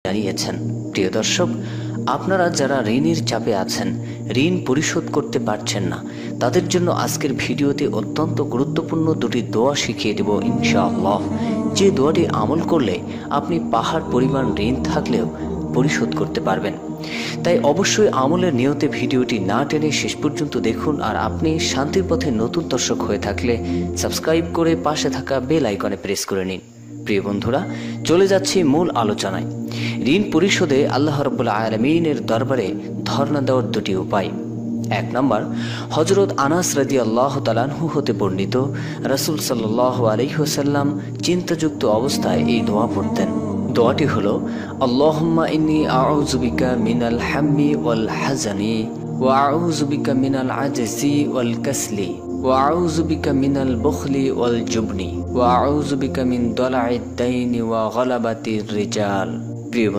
জানিয়েছেন। প্রিয় দর্শক, আপনারা যারা ঋণের চাপে আছেন, ঋণ পরিশোধ করতে পারছেন না, তাদের জন্য আজকের ভিডিওতে অত্যন্ত গুরুত্বপূর্ণ দুটি দোয়া শিখিয়ে দেব ইনশাআল্লাহ। যে দোয়াটি আমল করলে আপনি পাহাড় পরিমাণ ঋণ থাকলেও পরিশোধ করতে পারবেন। তাই অবশ্যই আমলের নিয়তে ভিডিওটি না টেনে শেষ পর্যন্ত দেখুন। আর আপনি শান্তির পথে নতুন দর্শক হয়ে থাকলে সাবস্ক্রাইব করে পাশে থাকা বেল আইকনে প্রেস করে নিন। প্রিয় বন্ধুরা, চলে যাচ্ছি মূল আলোচনায়। ঋণ পরিশোধে আল্লাহ রাব্বুল আলামিনের দরবারে ধর্ণা দেওয়ার দুটি উপায়। 1 নম্বর, হযরত আনাস রাদিয়াল্লাহু তাআলা আনহু হতে বর্ণিত, রাসূল সাল্লাল্লাহু আলাইহি ওয়াসাল্লাম চিন্তাযুক্ত অবস্থায় এই দোয়া পড়তেন। দোয়াটি হলো, আল্লাহুম্মা ইন্নী আউযু বিকা মিনাল হাম্মি ওয়াল হাযানি ওয়া আউযু বিকা মিনাল আজজি ওয়াল কাসলি ওয়া আউযু বিকা মিনাল বুখলি ওয়াল জুবনি ওয়া আউযু বিকা মিন দালা'id দাইনি ওয়া গালাবাতির রিজাল। প্রিয়